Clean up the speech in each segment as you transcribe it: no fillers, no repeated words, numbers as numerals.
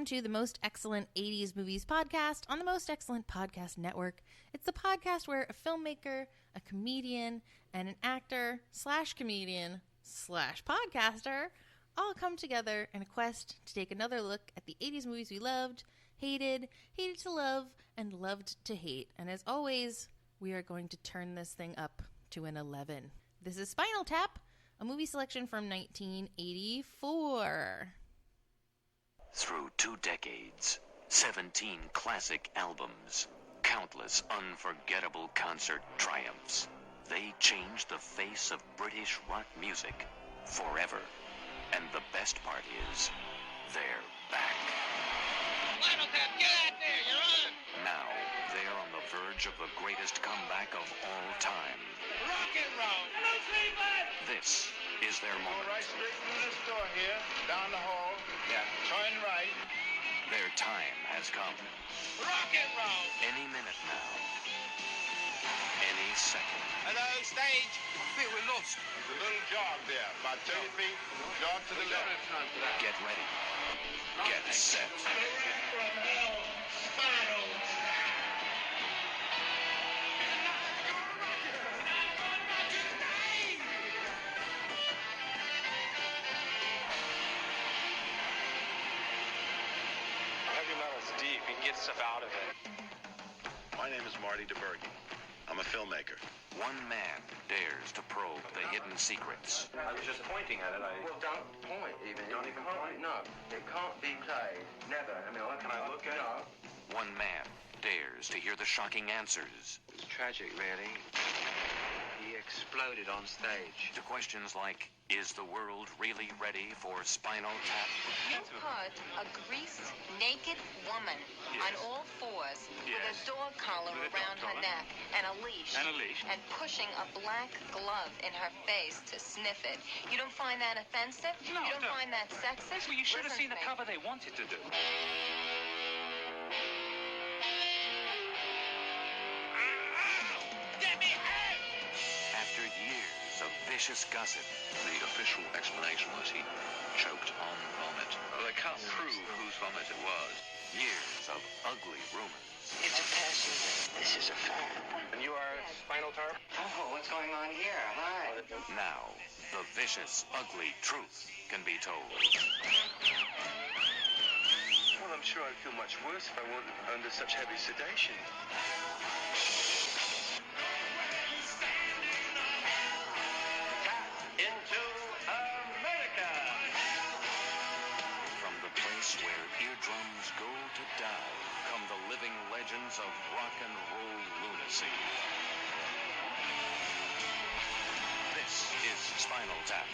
welcome to the Most Excellent 80s Movies podcast on the Most Excellent Podcast Network. It's the podcast where a filmmaker, a comedian, and an actor / comedian / podcaster all come together in a quest to take another look at the 80s movies we loved, hated to love, and loved to hate. And as always, we are going to turn this thing up to an 11. This is Spinal Tap, a movie selection from 1984. Through 2 decades, 17 classic albums, countless unforgettable concert triumphs, they changed the face of British rock music forever. And the best part is, they're back. Spinal Tap, get out there, you're on! Now, they're on the verge of the greatest comeback of all time. Rock and roll! No sleeping! This is their moment. Right straight through this door here, down the hall. Yeah. Turn right. Their time has come. Rock and roll! Any minute now. Any second. Hello, stage. I think we're lost. There's a little jog there, about 30 feet. Jog to the left. Get ready. Get set. From hell, Spinal Tap. Heavy metal's deep. You can get stuff out of it. My name is Marty DeBerge. I'm a filmmaker. One man dares to probe the hidden secrets. I was just pointing at it. Well, don't point even. Don't even point? No, it can't be played. Never. I mean, Can I look at it? No. One man dares to hear the shocking answers It's tragic, really. He exploded on stage. to questions like, is the world really ready for Spinal Tap? You put a greased, naked woman on all fours with a dog collar around her neck and a leash. And pushing a black glove in her face to sniff it. You don't find that offensive? No, You don't no. find that sexist? Well, you should have Listen seen the to me. cover they wanted to do. Get me out! After years of vicious gossip, The official explanation was he choked on vomit. Well, they can't prove whose vomit it was. years of ugly rumors, It's a passion. This is a fact. And you are Spinal Tap? Oh, what's going on here? Hi. now the vicious, ugly truth can be told. Well, I'm sure I'd feel much worse if I weren't under such heavy sedation. Into America! From the place where eardrums go to die, come the living legends of rock and roll lunacy. This is Spinal Tap.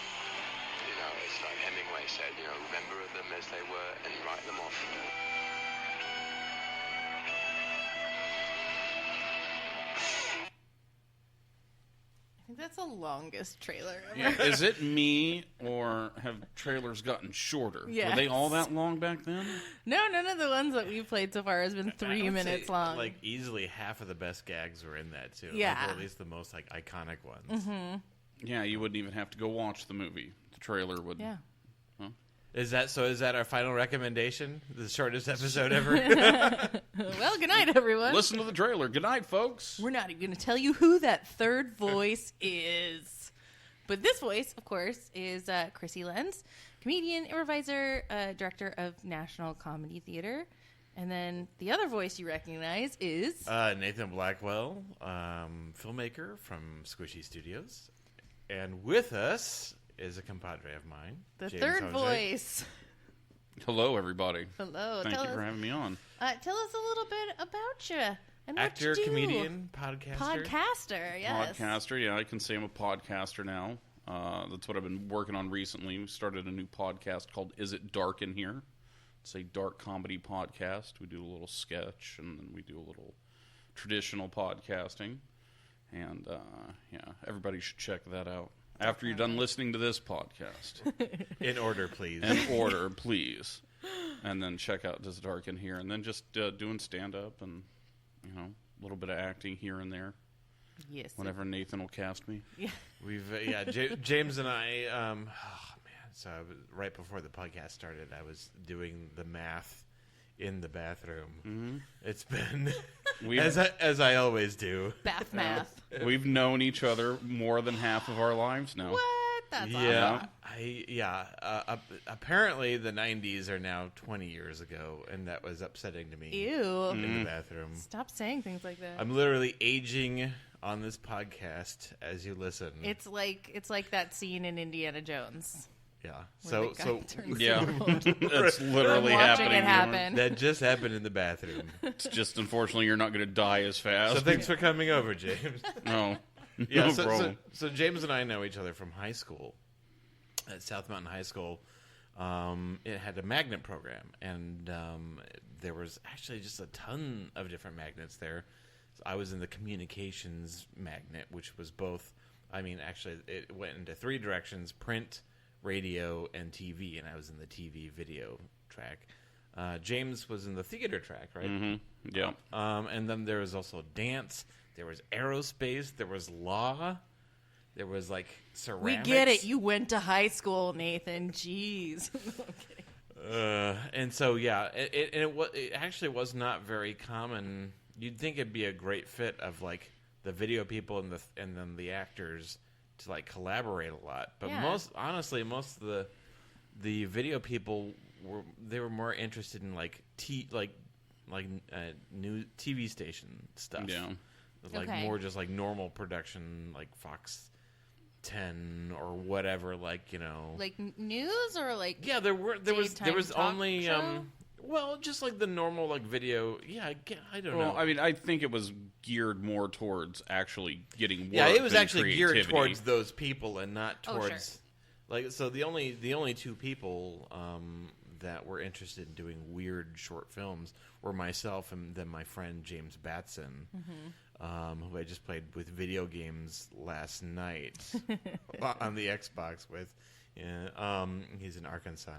You know, it's like Hemingway said, remember them as they were and write them off. I think that's the longest trailer ever. Yeah, is it me, or have trailers gotten shorter? Yes. Were they all that long back then? No, none of the ones that we've played so far has been 3 minutes long. Like easily half of the best gags were in that too. Yeah. Like, or at least the most like iconic ones. Mm-hmm. Yeah, you wouldn't even have to go watch the movie. The trailer would. Yeah. Is that our final recommendation? The shortest episode ever. Well, good night, everyone. Listen to the trailer. Good night, folks. We're not even going to tell you who that third voice is. But this voice, of course, is Chrissy Lenz, comedian, improviser, director of National Comedy Theater. And then the other voice you recognize is... Nathan Blackwell, filmmaker from Squishy Studios. And with us is a compadre of mine. the James third Jose. voice. Hello, everybody. Hello. Thank tell you us, for having me on. Tell us a little bit about you and Actor, what you do. comedian, podcaster. Podcaster, yes. Podcaster, yeah, I can say I'm a podcaster now. That's what I've been working on recently. We started a new podcast called Is It Dark in Here? It's a dark comedy podcast. We do a little sketch, and then we do a little traditional podcasting. And, yeah, everybody should check that out. After you're done listening to this podcast. In order, please. In order, please. And then check out Does It Dark in Here. And then just doing stand-up and, a little bit of acting here and there. Yes. Whenever Nathan will cast me. Yeah. We've James and I. So right before the podcast started, I was doing the math in the bathroom. Mm-hmm. It's been as I always do. Bath math. We've known each other more than half of our lives now. What? That's Yeah, awesome. Apparently, the 90s are now 20 years ago, and that was upsetting to me. Ew. In the bathroom. Stop saying things like that. I'm literally aging on this podcast as you listen. It's like that scene in Indiana Jones. Yeah. Where the guy turns yeah, around. it's literally I'm watching happening. it happen. That just happened in the bathroom. It's just unfortunately you're not going to die as fast. So thanks for coming over, James. No, Yeah, no so problem. James and I know each other from high school. At South Mountain High School, it had a magnet program, and there was actually just a ton of different magnets there. So I was in the communications magnet, which was both. I mean, actually, it went into three directions: print, radio, and TV. And I was in the TV video track. James was in the theater track, right? Mm-hmm. Yeah. And then there was also dance. There was aerospace. There was law. There was like ceramics. We get it. You went to high school, Nathan. Jeez. Okay. And so yeah, it actually was not very common. You'd think it'd be a great fit of like the video people and then the actors to like collaborate a lot. But Yeah. most of the video people were more interested in like new TV station stuff. Yeah. Like Okay. more just like normal production, like Fox 10 or whatever, like, you know. Like news or like Yeah, there was daytime talk only show? well, just like the normal like video. Yeah, I don't know. Well, I mean, I think it was geared more towards actually getting work. Yeah, it was than actually geared creativity. towards those people and not Oh, towards sure. like so the only two people that were interested in doing weird short films were myself and then my friend James Batson, who I just played with video games last night on the Xbox with. Yeah, he's in Arkansas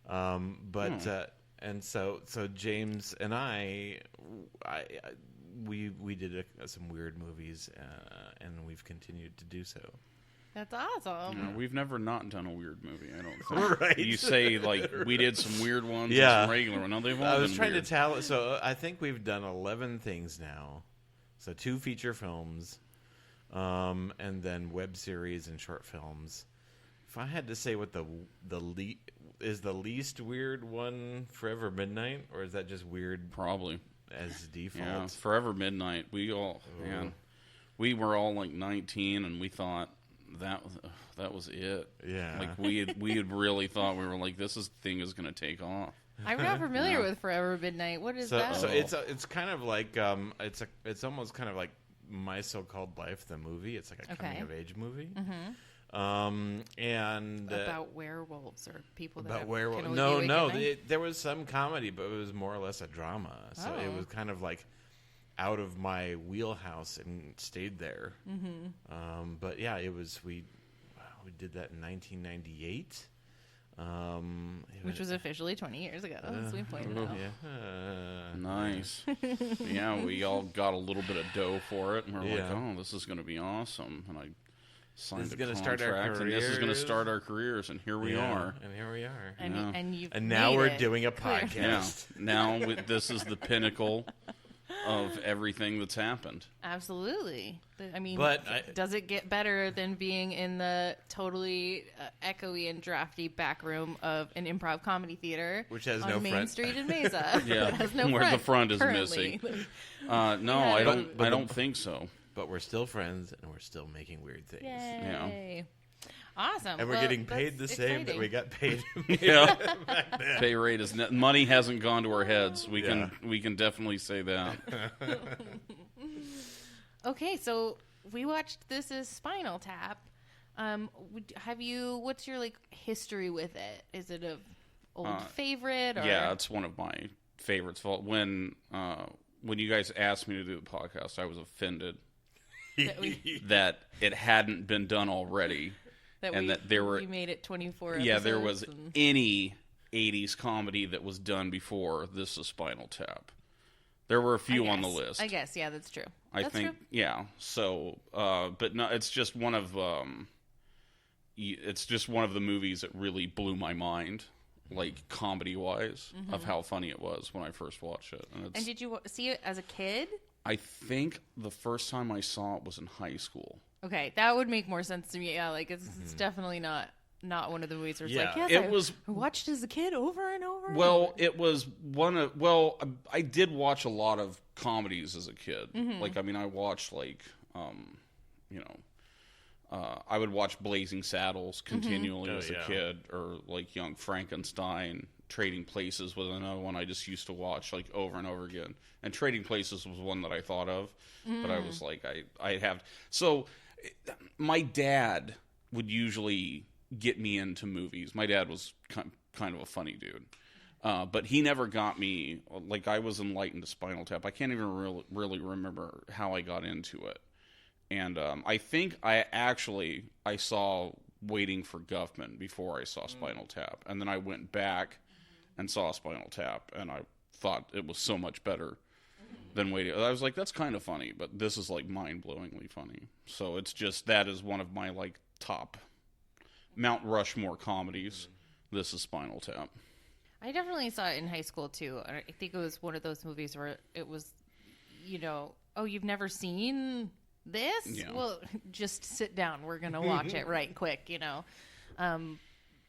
now, and so James and we did some weird movies, and we've continued to do so. That's awesome. You know, we've never not done a weird movie. I don't think. Right. You say like we did some weird ones, Yeah. and some regular ones. No, they've all I was been trying weird. to tally. So I think we've done 11 things now. So 2 feature films, and then web series and short films. If I had to say what is the least weird one, Forever Midnight, or is that just weird Probably. as default? Yeah, Forever Midnight. We we were all like 19, and we thought that was it. Yeah. Like we had really thought we were like this thing is going to take off. I'm not familiar with Forever Midnight. What is that? So it's kind of like it's almost kind of like My So-Called Life, the movie. It's like a coming of age movie. And about werewolves or people that about can werewolves. only No, be no. awake at night? There was some comedy, but it was more or less a drama. So it Oh. was kind of like out of my wheelhouse and stayed there. But yeah, it was. We did that in 1998. Which was officially 20 years ago, as we pointed out. Yeah. Nice. Yeah, we all got a little bit of dough for it, and we're like, Yeah. oh, this is going to be awesome. And I signed This is a gonna contract, start our and this is going to careers. start our careers, and here we Yeah, are. and here we are. And, Yeah. and you've And now made we're it. doing a Clear. podcast. Yeah. Now this is the pinnacle of everything that's happened. Absolutely. I mean, But does it get better than being in the totally echoey and drafty back room of an improv comedy theater, Which has on no Main front. Street in Mesa? Yeah, It has no where the front is currently. missing. No, Yeah. I don't. But I the- don't think so. But we're still friends, and we're still making weird things. Yay. Awesome. And we're Well, getting paid the that's same that we exciting. got paid. Yeah, back then. pay rate is money hasn't gone to our heads. We Yeah. can definitely say that. Okay, so we watched This Is Spinal Tap. What's your like history with it? Is it a old favorite? Or? Yeah, it's one of my favorites. When you guys asked me to do the podcast, I was offended that it hadn't been done already, and that there were we made it 24. yeah, there was episodes and- any 80s comedy that was done before This Is Spinal Tap. There were a few on the list. I guess, yeah, that's true. I That's think, true. yeah. So, but no, it's just one of the movies that really blew my mind. like comedy-wise, of how funny it was when I first watched it. And did you see it as a kid? I think the first time I saw it was in high school. Okay, that would make more sense to me. Yeah, like it's definitely not one of the movies where it's like, yes, I watched as a kid over and over. Well, it was one of, well, I did watch a lot of comedies as a kid. Like, I mean, I watched like, you know, I would watch Blazing Saddles continually as a kid, or like Young Frankenstein. Trading Places was another one I just used to watch like over and over again. And Trading Places was one that I thought of, but I was like, I have. So my dad would usually get me into movies. My dad was kind of a funny dude. But he never got me, like I was enlightened to Spinal Tap. I can't even really remember how I got into it. And I think I saw Waiting for Guffman before I saw Spinal Tap. And then I went back and saw Spinal Tap, and I thought it was so much better than Waiting. I was like, that's kind of funny, but this is like mind-blowingly funny. So it's just, that is one of my like top Mount Rushmore comedies. This is Spinal Tap. I definitely saw it in high school too. I think it was one of those movies where it was, you know, oh, you've never seen this? Yeah. Well, just sit down. We're going to watch it right quick, you know.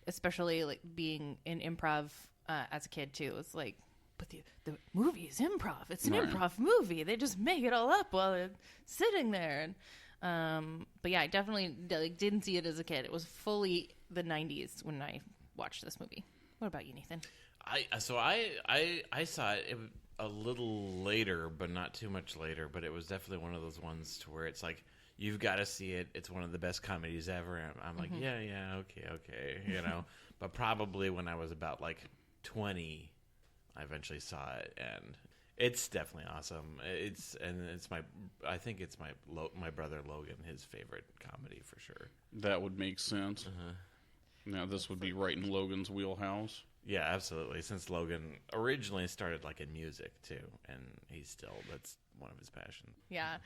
Especially like being in improv as a kid too. It's like, but the movie is improv. It's an improv movie. They just make it all up while they're sitting there. And, but yeah, I definitely didn't see it as a kid. It was fully the 90s when I watched this movie. What about you, Nathan? I saw it a little later, but not too much later. But it was definitely one of those ones to where it's like, you've got to see it. It's one of the best comedies ever. And I'm like, yeah, okay, you know. But probably when I was about like 20, I eventually saw it, and it's definitely awesome. I think it's my brother Logan, his favorite comedy for sure. That would make sense. Now this would be right in Logan's wheelhouse. Yeah, absolutely. Since Logan originally started like in music too, and that's one of his passions. Yeah.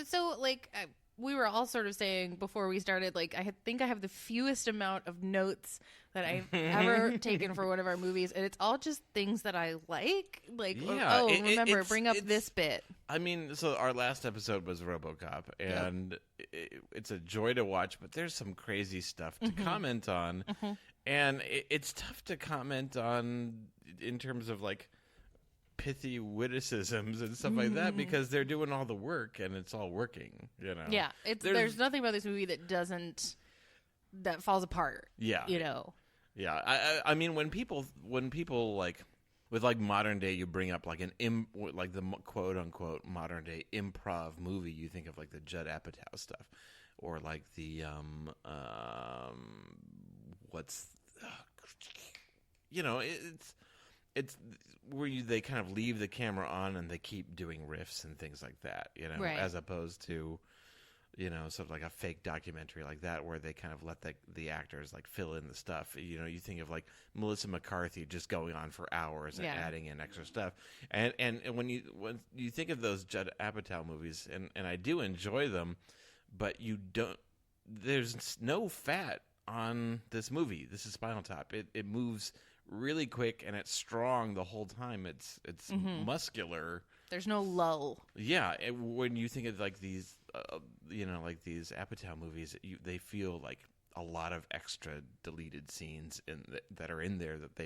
So like we were all sort of saying before we started, like I think I have the fewest amount of notes that I've ever taken for one of our movies, and it's all just things that I like. Like, remember, bring up this bit. I mean, so our last episode was RoboCop, and it's a joy to watch, but there's some crazy stuff to comment on, and it's tough to comment on in terms of like pithy witticisms and stuff like that, because they're doing all the work and it's all working, you know. Yeah, there's nothing about this movie that falls apart. Yeah, you know. Yeah, I mean when people like with like modern day, you bring up like like the quote unquote modern day improv movie, you think of like the Judd Apatow stuff, or like the you know, it's where they kind of leave the camera on and they keep doing riffs and things like that, you know, as opposed to, you know, sort of like a fake documentary like that where they kind of let the actors like fill in the stuff. You know, you think of like Melissa McCarthy just going on for hours and adding in extra stuff. And when you think of those Judd Apatow movies, and I do enjoy them, but there's no fat on this movie. This is Spinal Tap. It moves really quick and it's strong the whole time. It's muscular. There's no lull. Yeah, when you think of like these, you know, like these Apatow movies, they feel like a lot of extra deleted scenes that are in there that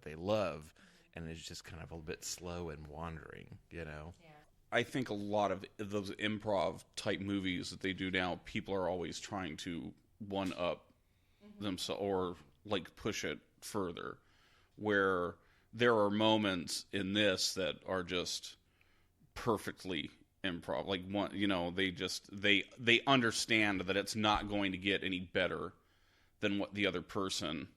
they love, and it's just kind of a bit slow and wandering, you know. Yeah. I think a lot of those improv type movies that they do now, people are always trying to one up themselves or like push it further. Where there are moments in this that are just perfectly improv. Like one, you know, they understand that it's not going to get any better than what the other person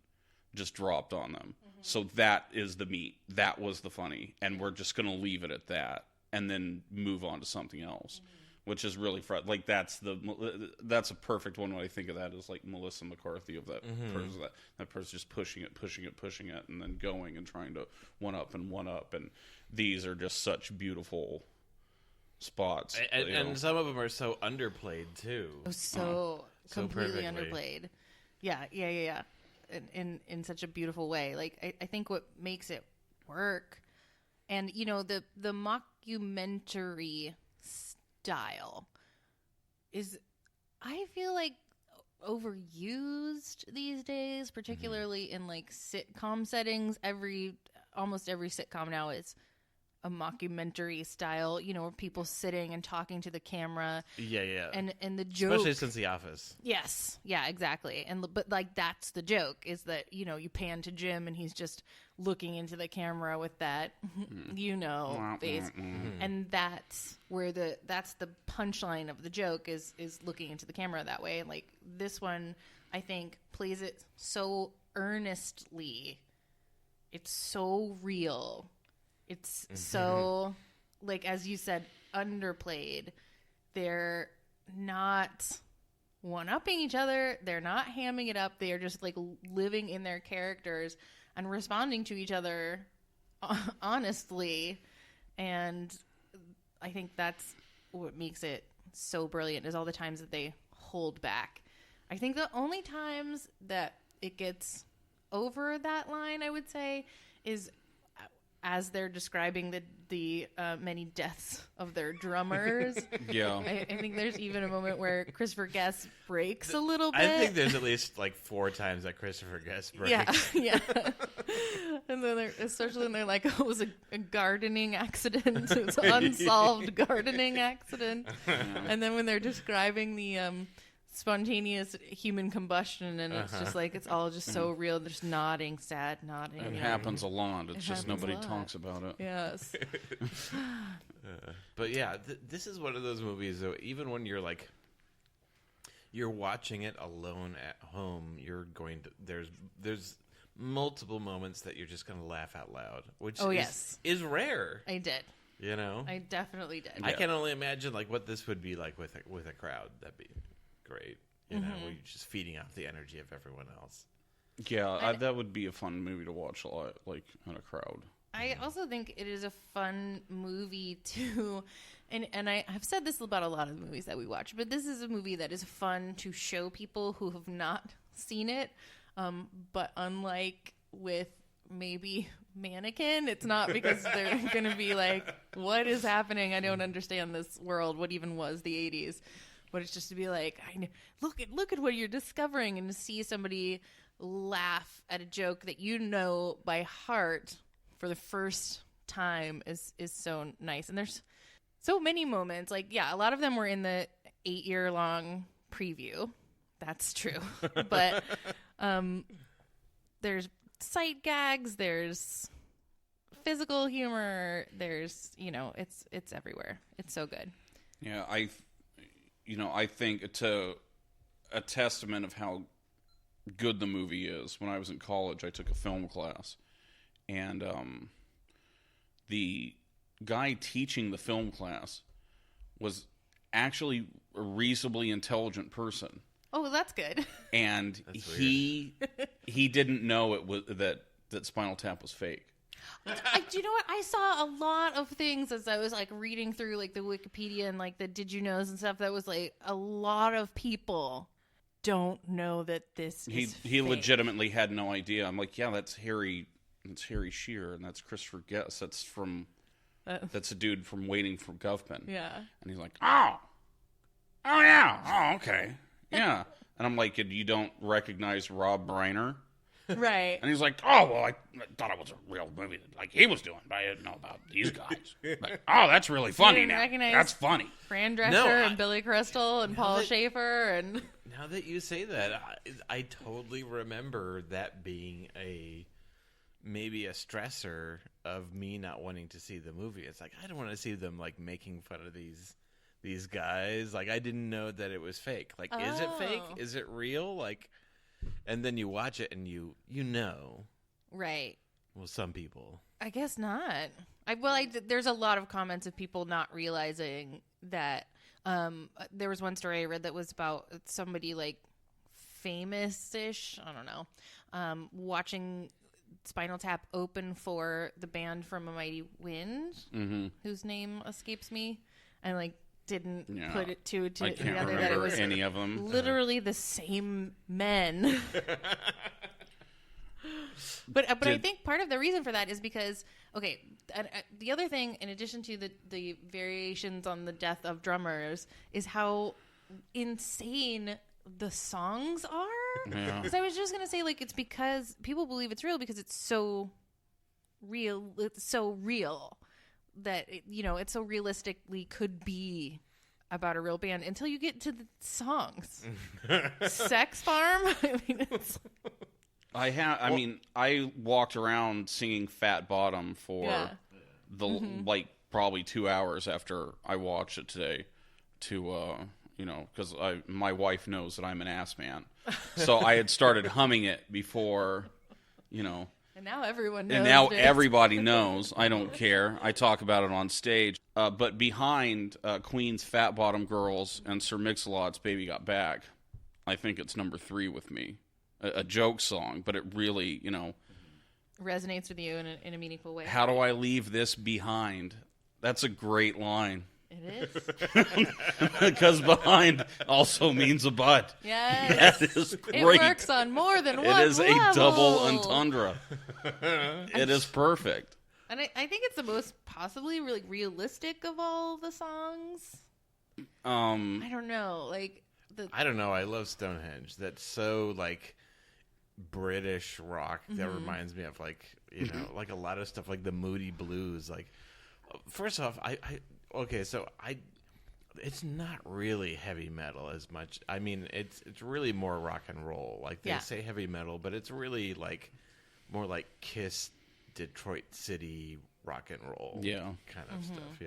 just dropped on them. So that is the meat. That was the funny, and we're just going to leave it at that, and then move on to something else, which is really like that's a perfect one. When I think of that is like Melissa McCarthy of that person, that person just pushing it, and then going and trying to one up, and these are just such beautiful spots, and some of them are so underplayed too. So completely underplayed. Yeah. in such a beautiful way. Like I think what makes it work, and you know, the mockumentary style is, I feel like, overused these days, particularly in like sitcom settings. Almost every sitcom now is a mockumentary style, you know, where people sitting and talking to the camera. Yeah. And the joke, especially since The Office. Yes. Yeah, exactly. But like, that's the joke, is that, you know, you pan to Jim and he's just looking into the camera with that, you know, face. And that's where that's the punchline of the joke, is looking into the camera that way. And like, this one, I think, plays it so earnestly. It's so real. It's so, like, as you said, underplayed. They're not one-upping each other. They're not hamming it up. They are just, like, living in their characters and responding to each other honestly. And I think that's what makes it so brilliant, is all the times that they hold back. I think the only times that it gets over that line, I would say, is as they're describing the many deaths of their drummers. Yeah. I think there's even a moment where Christopher Guest breaks a little bit. I think there's at least like 4 times that Christopher Guest breaks. Yeah. And then especially when they're like, oh, it was a gardening accident. It was an unsolved gardening accident. And then when they're describing the spontaneous human combustion, and it's just like, it's all just so real. They're just nodding, sad nodding. It happens a lot. It's just nobody talks about it. Yes. But yeah, this is one of those movies, though, even when you're like, you're watching it alone at home, you're going to, there's multiple moments that you're just going to laugh out loud, which is rare. I did. You know? I definitely did. I can only imagine like what this would be like with a crowd. That'd be great. You know, where you're just feeding off the energy of everyone else. Yeah, that would be a fun movie to watch a lot, like in a crowd. I also think it is a fun movie to, and I have said this about a lot of the movies that we watch, but this is a movie that is fun to show people who have not seen it. But unlike with maybe Mannequin, it's not because they're going to be like, what is happening? I don't understand this world. What even was the 80s? But it's just to be like, look at what you're discovering, and to see somebody laugh at a joke that you know by heart for the first time is so nice. And there's so many moments. Like, yeah, a lot of them were in the 8-year-long preview. That's true. But there's sight gags. There's physical humor. There's, you know, it's everywhere. It's so good. Yeah, I think it's a testament of how good the movie is. When I was in college, I took a film class, and the guy teaching the film class was actually a reasonably intelligent person. Oh, that's good. And he didn't know it was that Spinal Tap was fake. Do you know what? I saw a lot of things as I was like reading through like the Wikipedia and like the Did You Knows and stuff, that was like a lot of people don't know that this is he fake. legitimately had no idea. I'm like, yeah, that's Harry Shearer, and that's Christopher Guest. That's a dude from Waiting for Government. Yeah. And he's like, oh yeah, oh okay, yeah. And I'm like, you don't recognize Rob Reiner? Right. And he's like, oh, well, I thought it was a real movie that, like, he was doing, but I didn't know about these guys. Like, oh, that's really funny now. That's funny. Fran Drescher and Billy Crystal and Paul Schaefer. And now that you say that, I totally remember that being maybe a stressor of me not wanting to see the movie. It's like, I don't want to see them, like, making fun of these guys. Like, I didn't know that it was fake. Like, is it fake? Is it real? Like... And then you watch it and you know. Right. Well, some people. I guess not. There's a lot of comments of people not realizing that. There was one story I read that was about somebody like famous-ish, I don't know, watching Spinal Tap open for the band from A Mighty Wind, whose name escapes me. And like, didn't put it two together that it was any of them. Literally the same men. But I think part of the reason for that is because, okay, the other thing, in addition to the variations on the death of drummers, is how insane the songs are. Yeah. Because I was just going to say, like, it's because people believe it's real because it's so real. It's so real that, it so realistically could be about a real band until you get to the songs. Sex Farm? I walked around singing Fat Bottom for probably 2 hours after I watched it today to, because my wife knows that I'm an ass man. So I had started humming it before, And now everyone knows. And now everybody knows. I don't care. I talk about it on stage. But behind Queen's Fat Bottom Girls and Sir Mix-a-Lot's Baby Got Back, I think it's number 3 with me. A joke song, but it really, resonates with you in a meaningful way. How do I leave this behind? That's a great line. It is. Because behind also means a butt. Yes. That is great. It works on more than one level. It is a double entendre. It is perfect. And I think it's the most possibly really realistic of all the songs. I don't know. I don't know. I love Stonehenge. That's so, British rock that reminds me of, like a lot of stuff like the Moody Blues. First off, it's not really heavy metal as much. I mean, it's really more rock and roll. They say heavy metal, but it's really more like Kiss, Detroit City rock and roll, kind of stuff.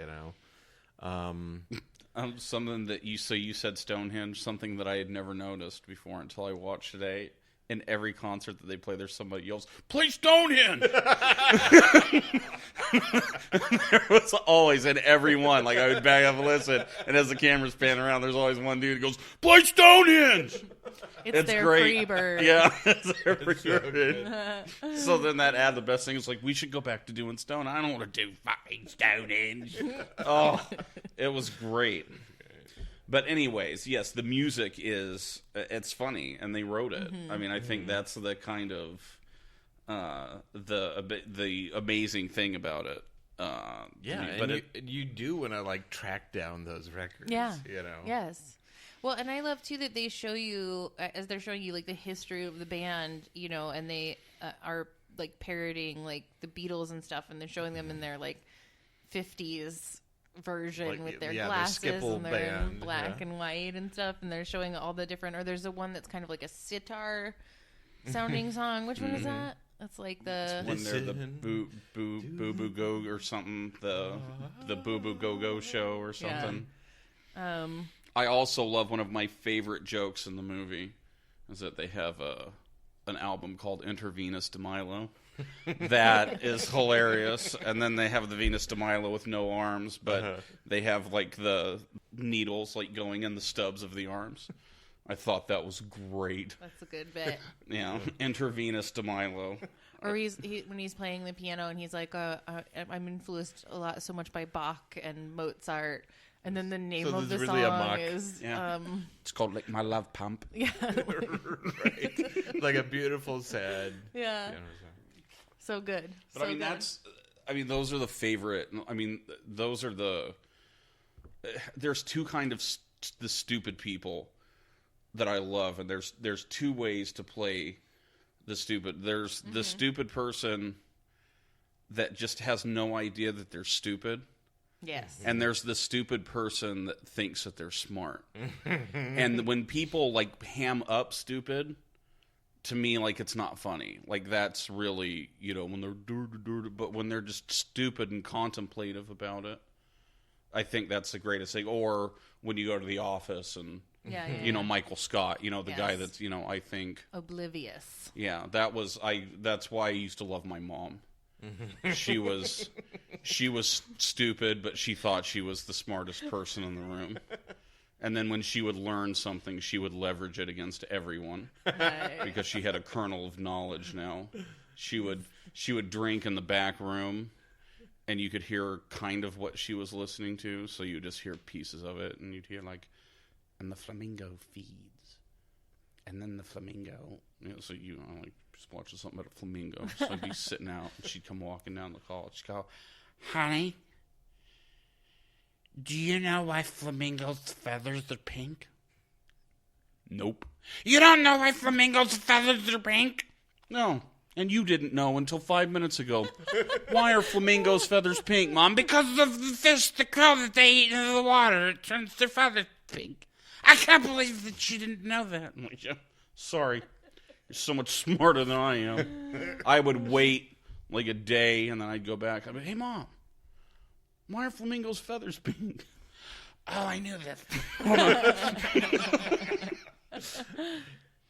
Something that you said Stonehenge, something that I had never noticed before until I watched today. In every concert that they play, there's somebody yells, "Play Stonehenge!" There was always in every one. I would back up and listen, and as the camera's panning around, there's always one dude who goes, "Play Stonehenge!" It's their great. Freebird. Yeah, it's their Freebird. So then the best thing is we should go back to doing Stone. I don't want to do fucking Stonehenge. Oh, it was great. But anyways, yes, the music it's funny, and they wrote it. I mean, I think that's the kind of the amazing thing about it. You do want to track down those records. Yeah. Yes. Well, and I love too that they show you as they're showing you the history of the band, and they are parodying the Beatles and stuff, and they're showing them in their 50s version with their glasses and they're in black and white and stuff, and they're showing all the different. Or there's the one that's kind of like a sitar sounding song. Which one is that? That's when they're the boo boo go or something. The boo boo go go show or something. Yeah. I also love one of my favorite jokes in the movie is that they have an album called Intravenous de Milo. That is hilarious. And then they have the Venus de Milo with no arms, but they have the needles going in the stubs of the arms. I thought that was great. That's a good bit. Yeah, Intravenous de Milo. Or when he's playing the piano and he's like, I'm influenced so much by Bach and Mozart. And then the name of the really song is... it's called My Love Pump. Yeah. Right. A beautiful, sad... Yeah. So good. But those are the favorite. Those are there's two kind of the stupid people that I love, and there's two ways to play the stupid. There's the stupid person that just has no idea that they're stupid. Yes. And there's the stupid person that thinks that they're smart. And when people ham up stupid, to me, it's not funny. That's really, when they're but when they're just stupid and contemplative about it, I think that's the greatest thing. Or when you go to The Office and, Michael Scott, the guy that's, I think... Oblivious. Yeah, that's why I used to love my mom. She was stupid, but she thought she was the smartest person in the room. And then when she would learn something, she would leverage it against everyone. Right. Because she had a kernel of knowledge now. She would drink in the back room, and you could hear kind of what she was listening to, so you just hear pieces of it, and you'd hear and the flamingo feeds. And then the flamingo, so Just watching something about a flamingo. So I'd be sitting out, and she'd come walking down the hall. She'd go, "Honey, do you know why flamingos' feathers are pink?" "Nope." "You don't know why flamingos' feathers are pink?" "No. And you didn't know until 5 minutes ago." "Why are flamingos' feathers pink, Mom?" "Because of the fish, the krill that they eat into the water. It turns their feathers pink." "I can't believe that you didn't know that." I'm like, "Yeah, sorry. You're so much smarter than I am." I would wait like a day, and then I'd go back. I'd be, "Hey, Mom, why are flamingos' feathers pink?" "Oh, I knew that."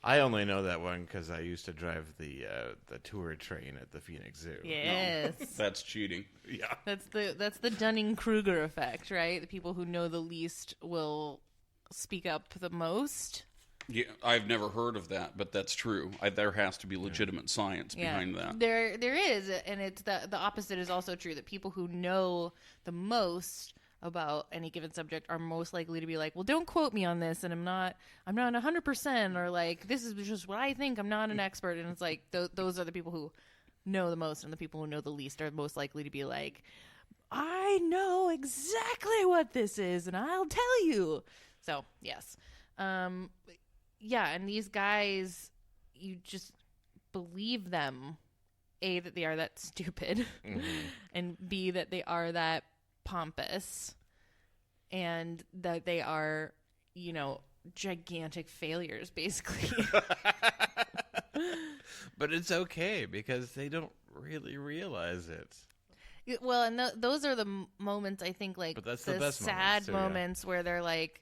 I only know that one because I used to drive the tour train at the Phoenix Zoo. Yes. No, that's cheating. Yeah. That's the Dunning-Kruger effect, right? The people who know the least will speak up the most. Yeah, I've never heard of that, but that's true. There has to be legitimate science behind that. There is, and it's the opposite is also true. That people who know the most about any given subject are most likely to be like, "Well, don't quote me on this," and I'm not 100%, or like, "This is just what I think. I'm not an expert." And it's like those are the people who know the most, and the people who know the least are most likely to be like, "I know exactly what this is, and I'll tell you." So yes, yeah, and these guys, you just believe them, A, that they are that stupid, and B, that they are that pompous, and that they are, gigantic failures, basically. But it's okay because they don't really realize it. Well, and those are the moments, I think, like, but that's the best sad moments, where they're like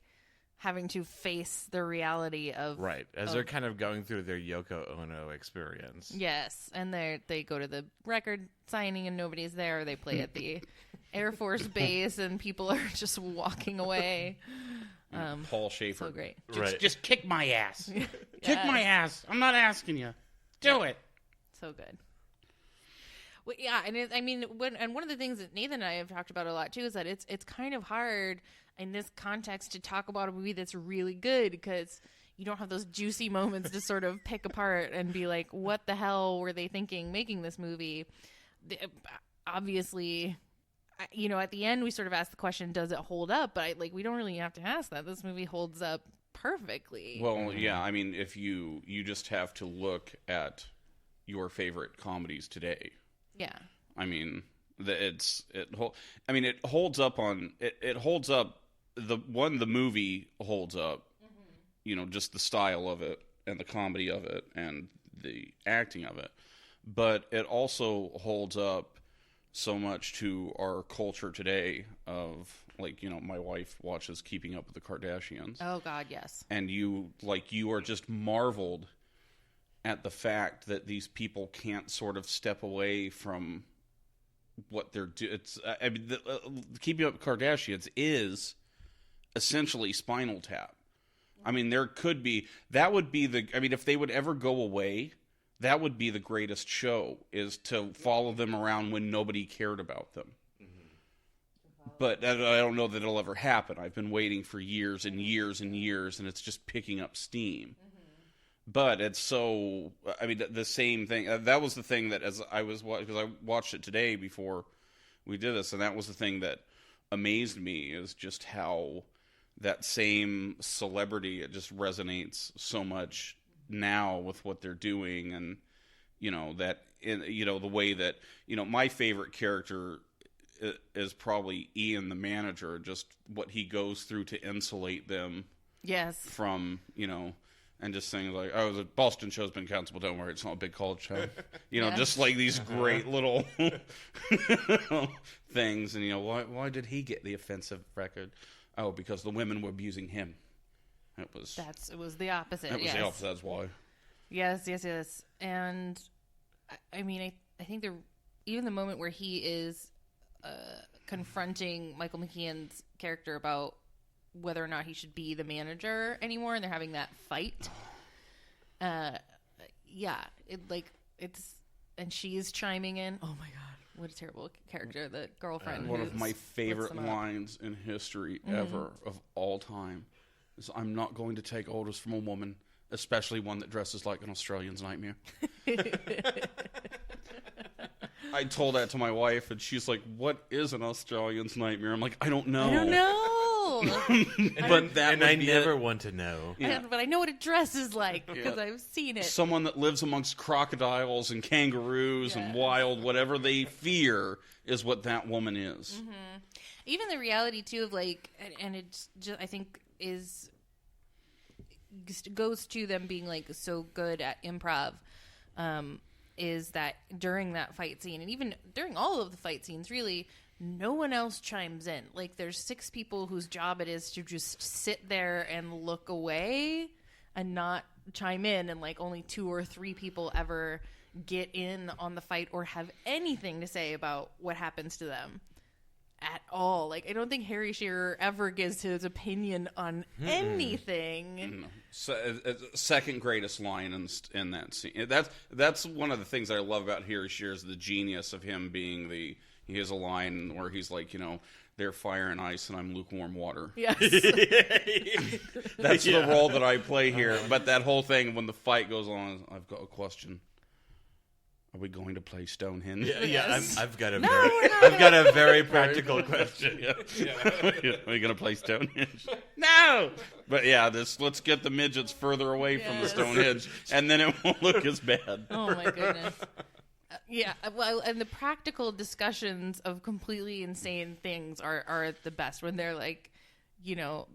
having to face the reality of they're kind of going through their Yoko Ono experience. Yes, and they go to the record signing and nobody's there. They play at the Air Force Base and people are just walking away. Paul Schaefer. So great. Just kick my ass. Kick my ass. I'm not asking you. Do it. So good. Well, yeah, and one of the things that Nathan and I have talked about a lot too is that it's kind of hard in this context to talk about a movie that's really good because you don't have those juicy moments to sort of pick apart and be like, what the hell were they thinking making this movie? Obviously, at the end we sort of ask the question, does it hold up? But we don't really have to ask that. This movie holds up perfectly. Well, yeah, I mean, if you just have to look at your favorite comedies today. Yeah. I mean, it holds up on it holds up the movie holds up. Just the style of it and the comedy of it and the acting of it. But it also holds up so much to our culture today of, my wife watches Keeping Up with the Kardashians. Oh, God, yes. And you are just marveled at the fact that these people can't sort of step away from what they're doing. Keeping Up with the Kardashians is essentially Spinal Tap. I mean, if they would ever go away, that would be the greatest show, is to follow them around when nobody cared about them. But I don't know that it'll ever happen. I've been waiting for years and years and years, and it's just picking up steam. But it's the same thing. That was the thing that because I watched it today before we did this, and that was the thing that amazed me, is just how that same celebrity, it just resonates so much now with what they're doing. And the way that my favorite character is probably Ian, the manager, just what he goes through to insulate them from and just saying like, "Oh, the Boston show's been canceled, but don't worry, it's not a big college town." Just like these great little things. And why did he get the offensive record? Oh, because the women were abusing him. It was the opposite. It was the opposite. That's why. Yes. And I mean, I think even the moment where he is confronting Michael McKean's character about whether or not he should be the manager anymore, and they're having that fight. And she's chiming in. Oh my God, what a terrible character, the girlfriend. One of my favorite lines in history ever of all time is, "I'm not going to take orders from a woman, especially one that dresses like an Australian's nightmare. I told that to my wife, and she's like, "What is an Australian's nightmare?" I'm like, "I don't know." I don't know. But that and I never want to know. Yeah. But I know what a dress is like because I've seen it. Someone that lives amongst crocodiles and kangaroos and wild whatever they fear is what that woman is. Mm-hmm. Even the reality too of like, and it's just, I think goes to them being like so good at improv. Is that during that fight scene, and even during all of the fight scenes, really, no one else chimes in. Like, there's 6 people whose job it is to just sit there and look away and not chime in, and like only 2 or 3 people ever get in on the fight or have anything to say about what happens to them at all. Like, I don't think Harry Shearer ever gives his opinion on anything. No. So, second greatest line in that scene. That's one of the things I love about Harry Shearer, is the genius of him being he has a line where he's like, they're fire and ice and I'm lukewarm water. Yes. That's the role that I play here. But that whole thing, when the fight goes on, I've got a question. Are we going to play Stonehenge? Yes. I've got a we're not. very practical question. Are we going to play Stonehenge? No! But yeah, let's get the midgets further away from the Stonehenge, and then it won't look as bad. Oh my goodness. Yeah, well, and the practical discussions of completely insane things are the best when they're like, it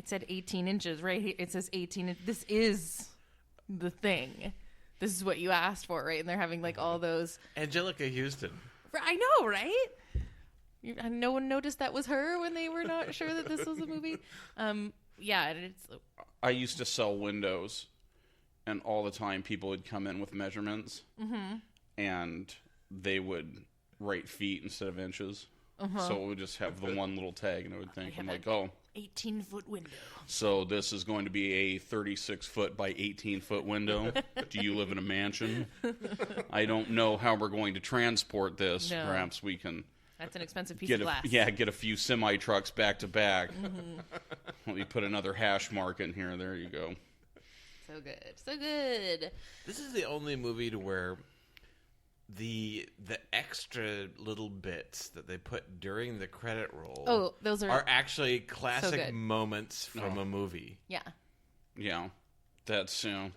said 18 inches, right? It says 18. This is the thing. This is what you asked for, right? And they're having like all those. Angelica Houston. I know, right? No one noticed that was her when they were not sure that this was a movie. Yeah, and it's. I used to sell windows, and all the time people would come in with measurements, and they would write feet instead of inches. So it would just have the one little tag, and I would think, I'm like, 18-foot window. So this is going to be a 36-foot by 18-foot window. Do you live in a mansion? I don't know how we're going to transport this. No. Perhaps we can. That's an expensive piece of glass. Get a few semi-trucks back to back. Let me put another hash mark in here. There you go. So good. This is the only movie to where the extra little bits that they put during the credit roll those are actually classic moments from a movie. Yeah. That's do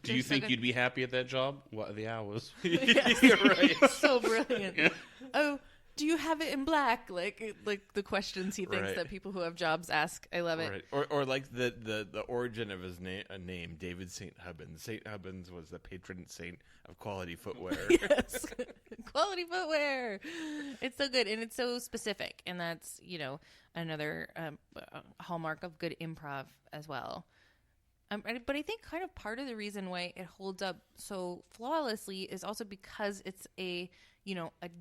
you think you'd be happy at that job? What are the hours? You're right. So brilliant. Yeah. Oh, do you have it in black? Like the questions he thinks that people who have jobs ask. I love it. Right. Or like the origin of his name, David St. Hubbins. St. Hubbins was the patron saint of quality footwear. Yes. Quality footwear. It's so good, and it's so specific, and that's, another hallmark of good improv as well. But I think kind of part of the reason why it holds up so flawlessly is also because it's a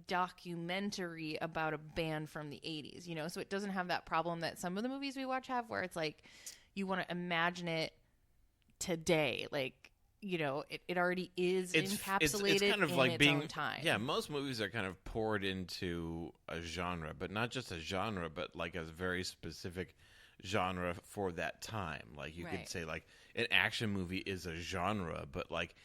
documentary about a band from the 80s, so it doesn't have that problem that some of the movies we watch have, where it's like you want to imagine it today. Like, it already is encapsulated it's kind of in like its own time. Yeah, most movies are kind of poured into a genre, but not just a genre, but like a very specific genre for that time. Like you could say like an action movie is a genre, but like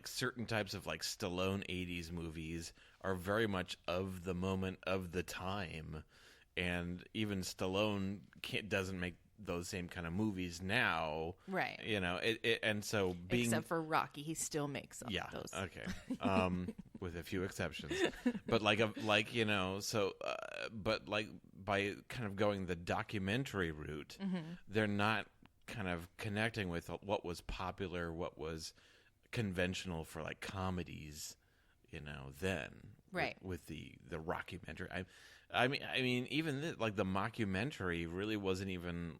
certain types of like Stallone 80s movies are very much of the moment of the time, and even Stallone doesn't make those same kind of movies now, right? And so except for Rocky, he still makes those. Okay, with a few exceptions, but but like by kind of going the documentary route, they're not kind of connecting with what was popular, what was conventional for like comedies, then with the rockumentary. I mean, even like the mockumentary really wasn't even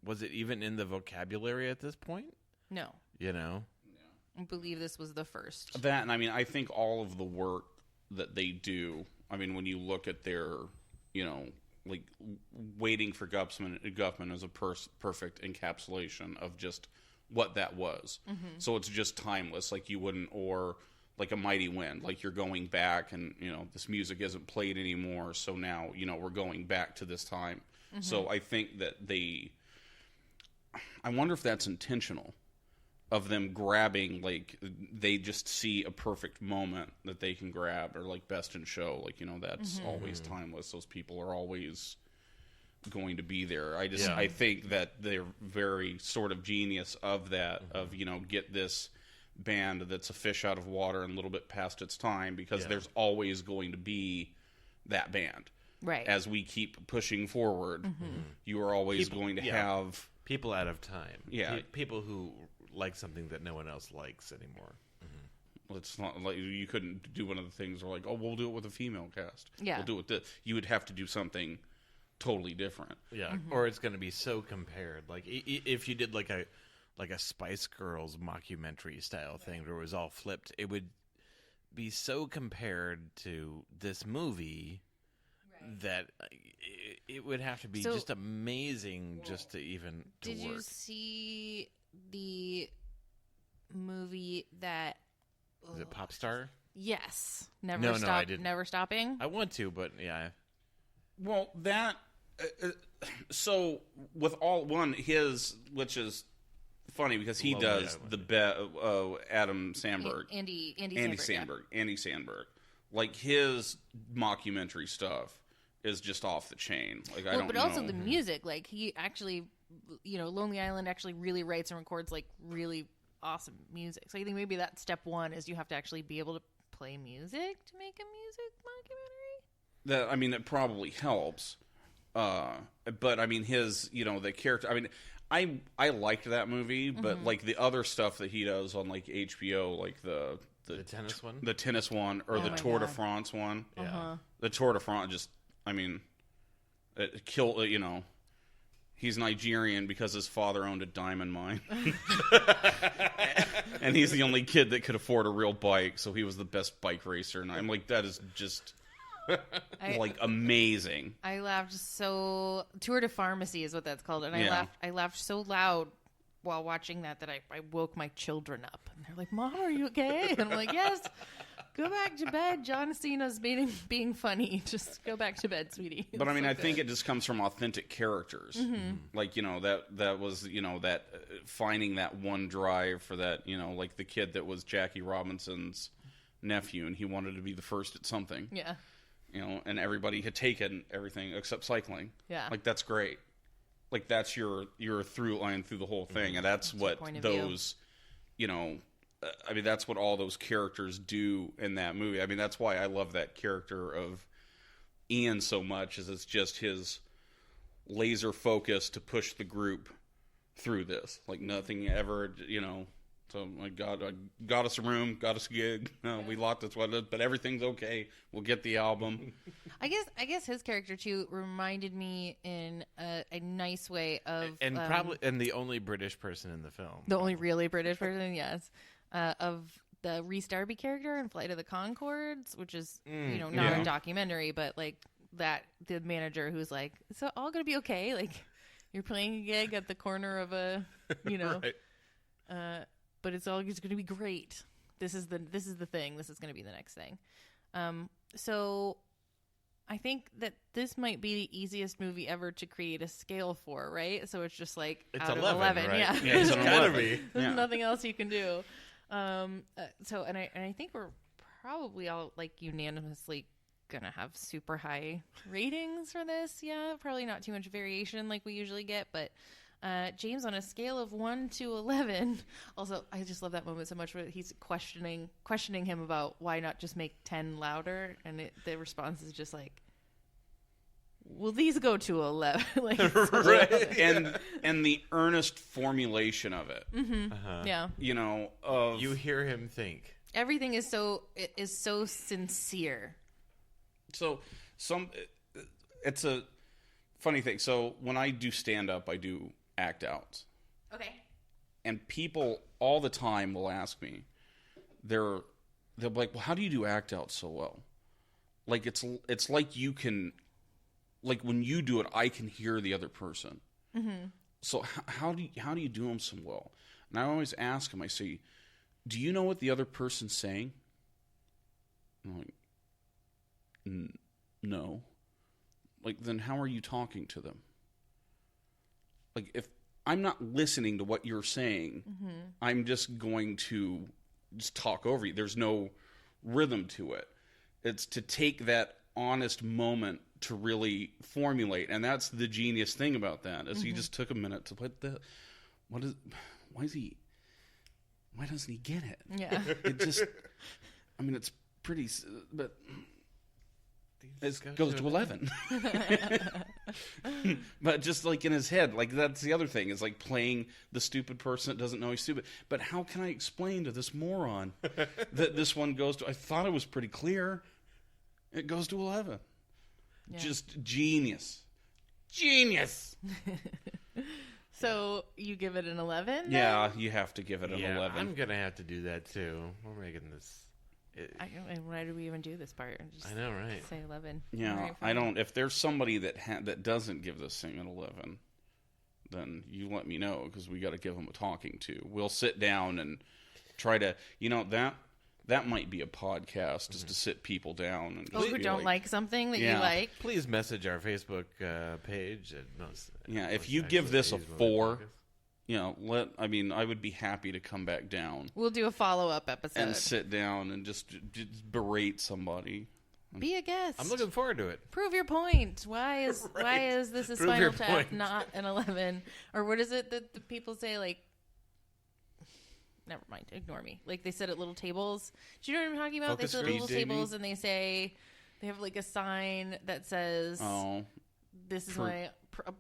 was it even in the vocabulary at this point? No. I believe this was the first. That, and I mean, I think all of the work that they do, I mean, when you look at their, like Waiting for Guffman is a perfect encapsulation of just what that was. So it's just timeless, like you wouldn't, or like A Mighty Wind, like you're going back and, this music isn't played anymore, so now, we're going back to this time. So I think that I wonder if that's intentional, of them grabbing, like, they just see a perfect moment that they can grab, or like Best in Show, like, that's always timeless. Those people are always going to be there. I think that they're very sort of genius of that, of, get this band that's a fish out of water and a little bit past its time, because there's always going to be that band. Right. As we keep pushing forward, you are always going to have people out of time. Yeah. People who like something that no one else likes anymore. Well, it's not like you couldn't do one of the things where, like, oh, we'll do it with a female cast. Yeah. We'll do it with this. You would have to do something totally different. Yeah. Or it's going to be so compared. Like, if you did like a Spice Girls mockumentary style thing where it was all flipped, it would be so compared to this movie that it would have to be just amazing just to even to Did work. you see the movie that... Is it Popstar? Yes. No, I didn't. Never Stopping? I want to, but yeah. Well, that... so, with all... One, his... Which is funny, because he does Adam Sandberg. Andy Sandberg. Andy Sandberg. Like, his mockumentary stuff is just off the chain. Like, I don't know. But also the music. Like, he actually... Lonely Island actually really writes and records, like, really awesome music. So I think maybe that's step one, is you have to actually be able to play music to make a music mockumentary. That probably helps. But I mean, his, the character. I mean, I liked that movie, but like the other stuff that he does on like HBO, like the tennis one, or the Tour de France one. Yeah. The Tour de France just, it killed. He's Nigerian because his father owned a diamond mine. And he's the only kid that could afford a real bike, so he was the best bike racer. And I'm like, that is just, like, amazing. I laughed so... Tour de Pharmacy is what that's called. And I laughed so loud while watching that I woke my children up. And they're like, Mom, are you okay? And I'm like, yes. Go back to bed. John Cena's being funny. Just go back to bed, sweetie. But I think it just comes from authentic characters. Like, that was, that finding that one drive for that, like the kid that was Jackie Robinson's nephew, and he wanted to be the first at something. Yeah. And everybody had taken everything except cycling. Yeah. Like, that's great. Like, that's your through line through the whole thing. And that's what those, that's what all those characters do in that movie. That's why I love that character of Ian so much, is it's just his laser focus to push the group through this. Like, nothing ever, so I got us a room, got us a gig. We locked us, but everything's okay. We'll get the album. I guess his character too reminded me in a nice way of, and probably the only British person in the film. The only really British person, yes. Of the Rhys Darby character in Flight of the Conchords, which is not a documentary, but like that the manager who's like, "It's all gonna be okay. Like, you're playing a gig at the corner of a, right. But it's going to be great. This is the thing. This is going to be the next thing." So I think that this might be the easiest movie ever to create a scale for, right? So it's just like it's out 11, of 11, right? yeah. It's gotta be. There's nothing else you can do. So I think we're probably all like unanimously gonna have super high ratings for this. Yeah, probably not too much variation like we usually get, but James, on a scale of 1 to 11, also I just love that moment so much where he's questioning him about why not just make 10 louder, and the response is just like, will these go to 11? Like, right. And the earnest formulation of it. Yeah. You hear him think. Everything is so sincere. So it's a funny thing. So when I do stand up, I do act outs. Okay. And people all the time will ask me, they'll be like, "Well, how do you do act outs so well?" Like, it's like you can, like, when you do it, I can hear the other person. So how do you do them so well? And I always ask them, I say, "Do you know what the other person's saying?" I'm like, "No." Like, then how are you talking to them? Like, if I'm not listening to what you're saying. I'm just going to just talk over you. There's no rhythm to it. It's to take that honest moment to really formulate, and that's the genius thing about that is he just took a minute to why doesn't he get it? Yeah. It just, I mean, it's pretty, but it goes to 11. But just like in his head, like that's the other thing, is like playing the stupid person that doesn't know he's stupid. But how can I explain to this moron that this one goes to, I thought it was pretty clear. It goes to 11. Yeah. Just genius. Genius! So you give it an 11? Yeah, you have to give it an 11. I'm going to have to do that too. We're making this. Why do we even do this part? I know, right? Say 11. Yeah, right, I don't. If there's somebody that doesn't give this thing an 11, then you let me know, because we got to give them a talking to. We'll sit down and try to, that might be a podcast, just to sit people down and who don't like something that you like. Please message our Facebook page. If you give this a 4. I would be happy to come back down. We'll do a follow-up episode. And sit down and just berate somebody. Be a guest. I'm looking forward to it. Prove your point. Why is this a Spinal Tap, not an 11? Or what is it that the people say, like, never mind, ignore me. Like, they sit at little tables. Do you know what I'm talking about? They sit at little tables and they say, they have like a sign that says, this is my...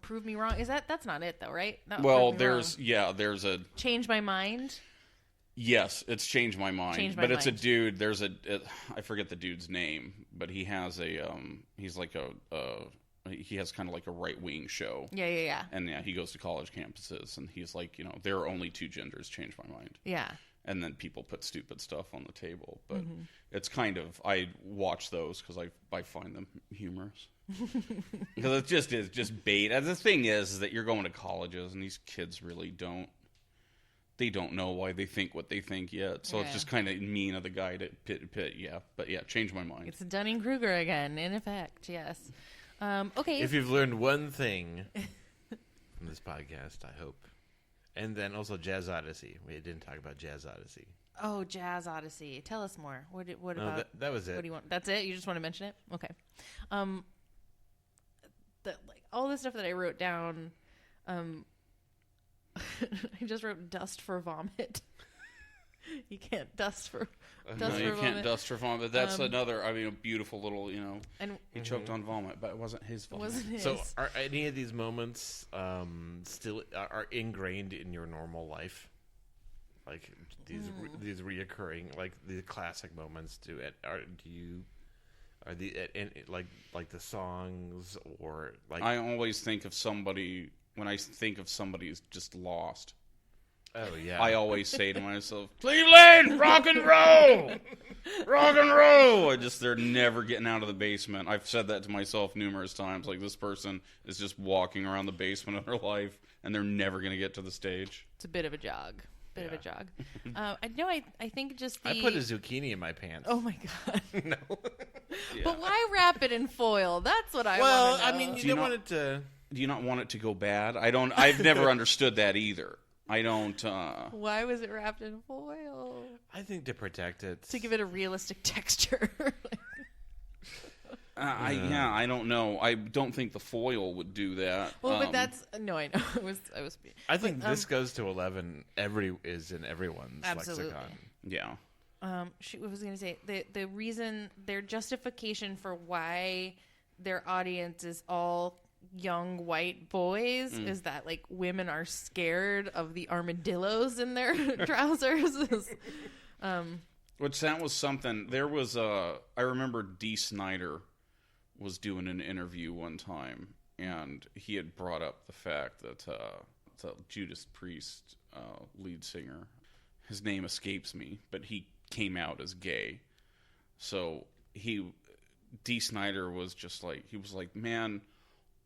prove me wrong. That's not it though, right? There's a change my mind. Yes, it's change my mind. It's a dude. I forget the dude's name, but he has he's like he has kind of like a right wing show. Yeah. And he goes to college campuses, and he's like, there are only 2 genders. Change my mind. Yeah. And then people put stupid stuff on the table, but it's kind of, I watch those because I find them humorous. Because it is just bait. And the thing is that you're going to colleges, and these kids really don't know why they think what they think yet. So it's just kind of mean of the guy to pit. Yeah, but change my mind. It's Dunning-Kruger again, in effect. Yes. Okay. If you've learned one thing from this podcast, I hope. And then also Jazz Odyssey. We didn't talk about Jazz Odyssey. Oh, Jazz Odyssey. Tell us more. What about that was it. What do you want? That's it? You just want to mention it? Okay. All the stuff that I wrote down, I just wrote dust for vomit. You can't dust for vomit. You can't dust for vomit. That's another, a beautiful little, and he choked on vomit, but it wasn't his vomit. So are any of these moments still are ingrained in your normal life? Like these reoccurring, like the classic moments are the songs, or like I always think of somebody when I think of somebody who's just lost. Oh yeah. I always say to myself, Cleveland, rock and roll! Rock and roll! They're never getting out of the basement. I've said that to myself numerous times. Like, this person is just walking around the basement of their life, and they're never going to get to the stage. It's a bit of a jog. I think just I put a zucchini in my pants. Oh my god. No. Yeah. But why wrap it in foil? That's what I want to know. I mean, you don't want it to... Do you not want it to go bad? I've never understood that either. I don't... Why was it wrapped in foil? I think to protect it. To give it a realistic texture. I don't know. I don't think the foil would do that. Well, but that's... No, I know. I think this goes to 11. Is in everyone's lexicon. Yeah. What was I going to say? The reason, their justification for why their audience is all young white boys is that, like, women are scared of the armadillos in their trousers. Which that was something. There was I remember Dee Snider was doing an interview one time, and he had brought up the fact that the Judas Priest lead singer, his name escapes me, but he came out as gay. So Dee Snider was just like, he was like, man,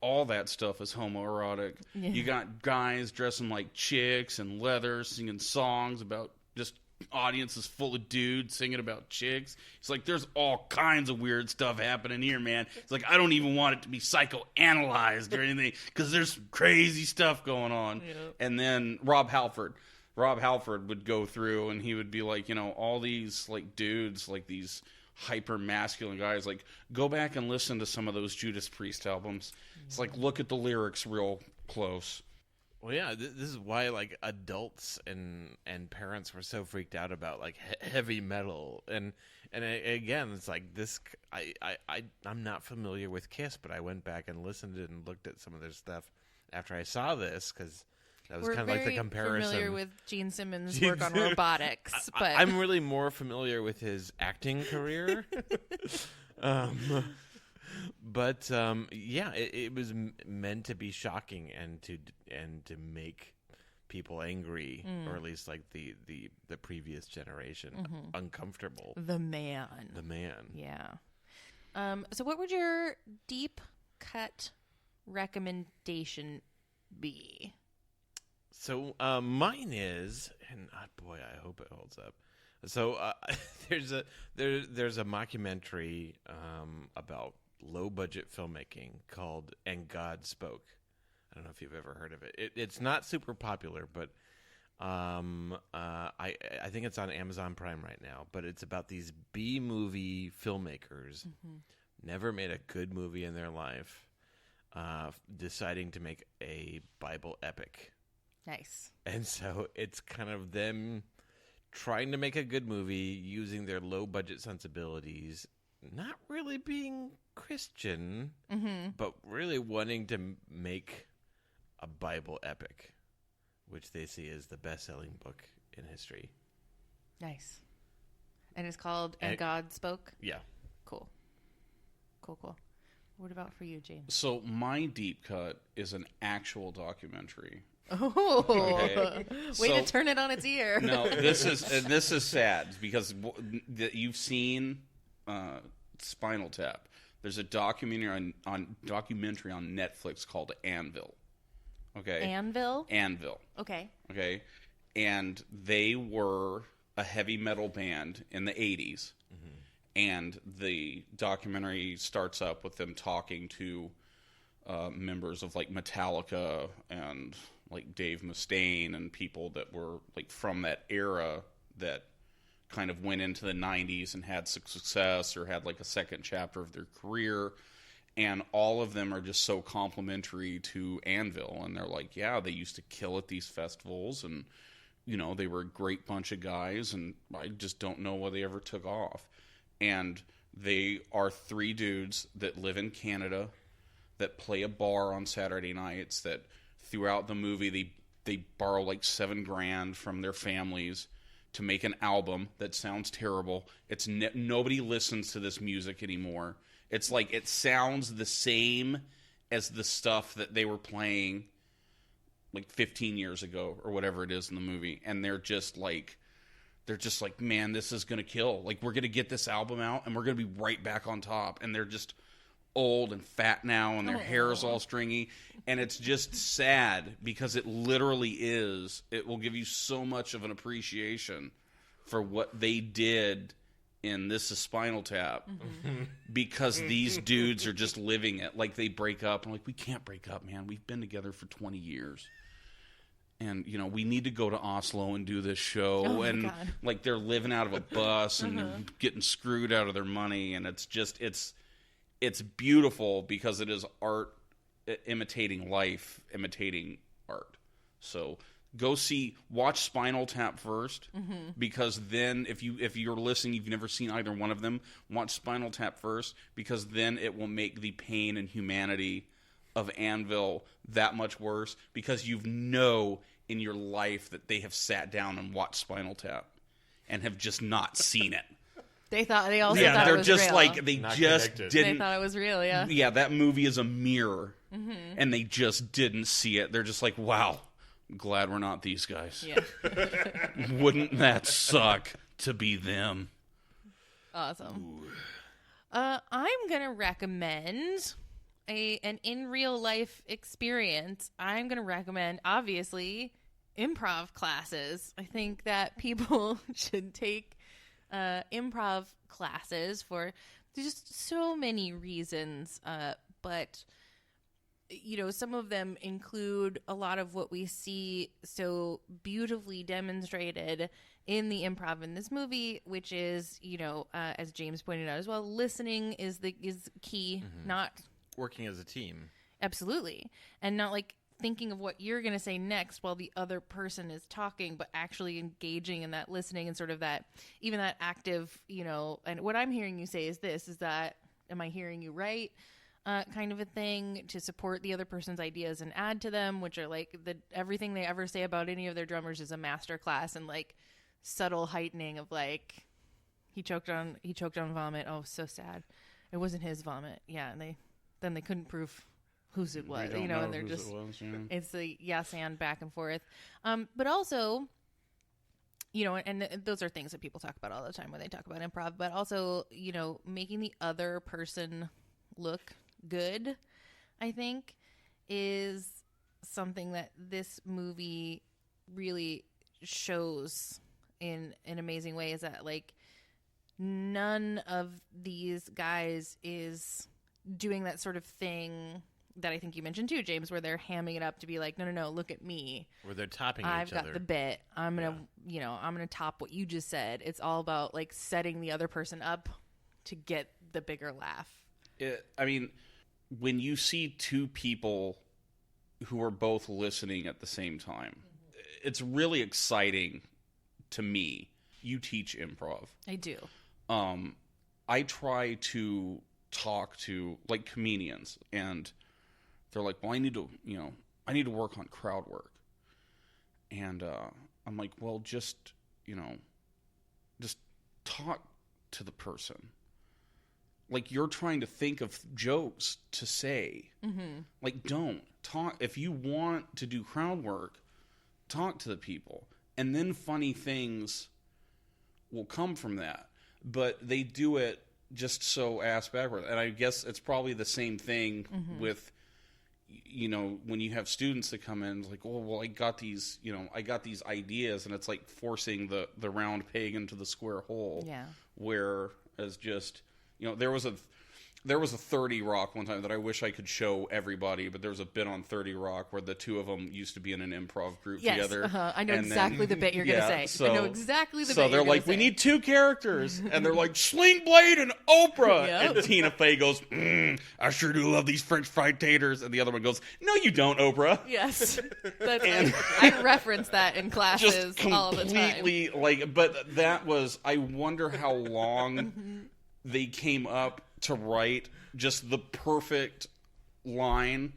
all that stuff is homoerotic. Yeah. You got guys dressing like chicks and leather, singing songs about just audience is full of dudes singing about chicks. He's like, there's all kinds of weird stuff happening here, man. It's like, I don't even want it to be psychoanalyzed or anything because there's crazy stuff going on. Yep. And then Rob Halford would go through and he would be like, all these like dudes, like these hyper masculine guys, like, go back and listen to some of those Judas Priest albums. It's like, look at the lyrics real close. Well, yeah, this is why like adults and parents were so freaked out about like heavy metal, and again, it's like this. I'm not familiar with Kiss, but I went back and listened and looked at some of their stuff after I saw this because that was kind of like the comparison. We're familiar with Gene Simmons' work on robotics, but I'm really more familiar with his acting career. But yeah, it was meant to be shocking and to make people angry, or at least like the previous generation uncomfortable. The man. Yeah. So, what would your deep cut recommendation be? So mine is, and boy, I hope it holds up. So there's a mockumentary about low budget filmmaking called "And God Spoke." I don't know if you've ever heard of it. It's not super popular, but I think it's on Amazon Prime right now. But it's about these B movie filmmakers, never made a good movie in their life, deciding to make a Bible epic. Nice. And so it's kind of them trying to make a good movie using their low budget sensibilities, not really being Christian, but really wanting to make a Bible epic, which they see as the best-selling book in history. Nice. And it's called And God Spoke? Yeah. Cool. What about for you, James? So my deep cut is an actual documentary. Oh, okay. Way to turn it on its ear. No, this is sad because you've seen Spinal Tap. There's a documentary on Netflix called Anvil. Okay. Anvil. Okay. And they were a heavy metal band in the 80s. And the documentary starts up with them talking to members of like Metallica and like Dave Mustaine and people that were like from that era that kind of went into the 90s and had success or had like a second chapter of their career. And all of them are just so complimentary to Anvil. And they're like, yeah, they used to kill at these festivals and, they were a great bunch of guys. And I just don't know why they ever took off. And they are 3 dudes that live in Canada that play a bar on Saturday nights that throughout the movie they borrow like $7,000 from their families to make an album that sounds terrible. It's nobody listens to this music anymore. It's like it sounds the same as the stuff that they were playing like 15 years ago or whatever it is in the movie. And they're just like, man, this is going to kill. Like, we're going to get this album out and we're going to be right back on top. And they're just old and fat now and their hair is all stringy. And it's just sad because it literally is. It will give you so much of an appreciation for what they did in This Is Spinal Tap because these dudes are just living it. Like, they break up and like, we can't break up, man. We've been together for 20 years. And, we need to go to Oslo and do this show. And, like, they're living out of a bus and getting screwed out of their money. And it's just, it's beautiful because it is art imitating life, imitating art. So watch Spinal Tap first, because then if you're listening, you've never seen either one of them, watch Spinal Tap first, because then it will make the pain and humanity of Anvil that much worse, because in your life that they have sat down and watched Spinal Tap and have just not seen it. They thought it was real. They just didn't. They thought it was real, yeah. Yeah, that movie is a mirror, and they just didn't see it. They're just like, wow, I'm glad we're not these guys. Yeah. Wouldn't that suck to be them? Awesome. I'm going to recommend an in real life experience. I'm going to recommend, obviously, improv classes. I think that people should take improv classes for just so many reasons. But, you know, some of them include a lot of what we see so beautifully demonstrated in the improv in this movie, which is, you know, as James pointed out as well, listening is key, not working as a team. Absolutely. And not like thinking of what you're going to say next while the other person is talking, but actually engaging in that listening and sort of that, even that active, you know, and what I'm hearing you say is this, is that, am I hearing you right? Kind of a thing to support the other person's ideas and add to them, which are like everything they ever say about any of their drummers is a master class and like subtle heightening of like, he choked on vomit. Oh, so sad. It wasn't his vomit. Yeah. And then they couldn't prove whose it was, you know, and they're just, it's the yes and back and forth. But also, you know, and those are things that people talk about all the time when they talk about improv, but also, you know, making the other person look good, I think, is something that this movie really shows in an amazing way, is that like none of these guys is doing that sort of thing that I think you mentioned too, James, where they're hamming it up to be like, no, look at me. Where they're topping I've each other. got the bit. I'm going to, you know, I'm going to top what you just said. It's all about like setting the other person up to get the bigger laugh. I mean, when you see two people who are both listening at the same time, it's really exciting to me. You teach improv. I do. I try to talk to like comedians, and they're like, well, I need to work on crowd work. And I'm like, well, just talk to the person. Like, you're trying to think of jokes to say. Like, don't talk. If you want to do crowd work, talk to the people. And then funny things will come from that. But they do it just so ass backwards. And I guess it's probably the same thing with, you know, when you have students that come in, it's like, oh, well, I got these ideas, and it's like forcing the round peg into the square hole. Yeah. Whereas just, you know, there was a 30 Rock one time that I wish I could show everybody, but there was a bit on 30 Rock where the two of them used to be in an improv group together. I know exactly the bit you're going to say. I know exactly the bit So they're like, we need two characters. And they're like, Sling Blade and Oprah. Yep. And Tina Fey goes, I sure do love these French fried taters. And the other one goes, no, you don't, Oprah. Yes. I reference that in classes all the time. Completely, like, but that was, I wonder how long they came up to write just the perfect line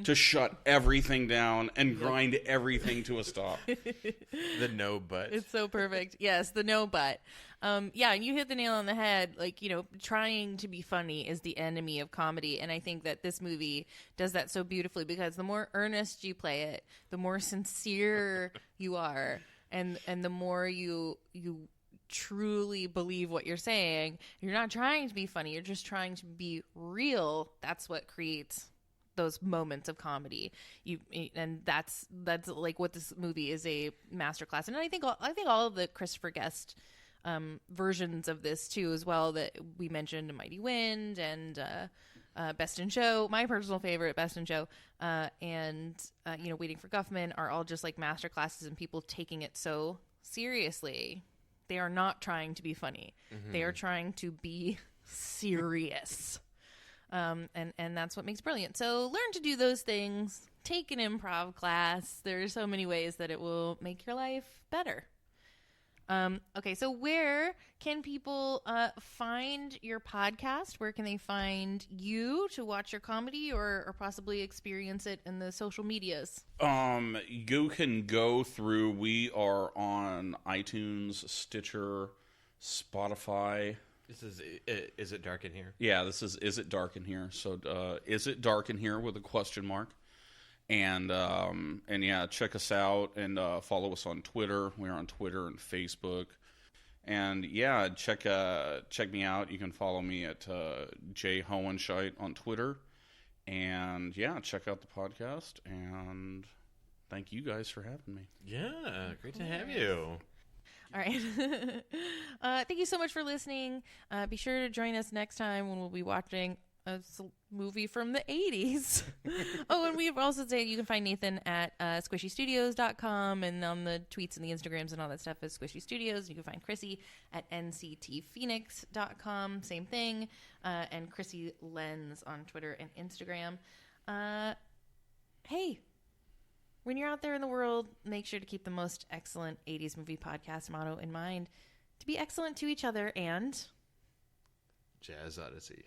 to shut everything down and grind everything to a stop. The no but. It's so perfect. Yes, the no but. Yeah, and you hit the nail on the head. Like, you know, trying to be funny is the enemy of comedy. And I think that this movie does that so beautifully, because the more earnest you play it, the more sincere you are. And the more you truly believe what you're saying. You're not trying to be funny, you're just trying to be real. That's what creates those moments of comedy. And that's like what this movie is, a masterclass. And I think all of the Christopher Guest versions of this too as well, that we mentioned, Mighty Wind and Best in Show, my personal favorite, Best in Show, and you know, Waiting for Guffman, are all just like masterclasses and people taking it so seriously. They are not trying to be funny. They are trying to be serious. And that's what makes brilliant. So learn to do those things. Take an improv class. There are so many ways that it will make your life better. Okay, so where can people find your podcast? Where can they find you to watch your comedy or possibly experience it in the social medias? You can go through, we are on iTunes, Stitcher, Spotify. This is It Dark in Here? Yeah, this is It Dark in Here? So Is It Dark in Here with a question mark. And yeah, check us out and follow us on Twitter. We're on Twitter and Facebook. And yeah, check me out. You can follow me at Jay Hohenscheit on Twitter. And yeah, check out the podcast. And thank you guys for having me. Yeah, great to have you. All right. Thank you so much for listening. Be sure to join us next time when we'll be watching a movie from the 80s. Oh, and we've also said you can find Nathan at squishystudios.com, and on the tweets and the Instagrams and all that stuff is Squishy Studios. You can find Chrissy at nctphoenix.com, same thing, and Chrissy Lens on Twitter and Instagram. Hey, when you're out there in the world, make sure to keep the most excellent 80s movie podcast motto in mind: to be excellent to each other and... Jazz Odyssey.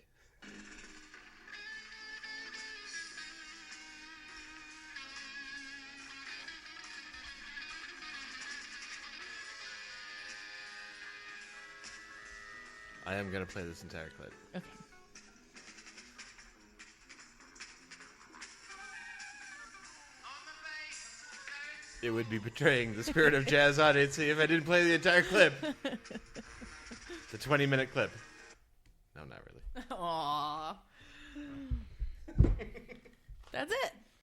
I am going to play this entire clip. Okay. It would be betraying the spirit of Jazz Odyssey if I didn't play the entire clip. The 20-minute clip. No, not really. Aww. That's it.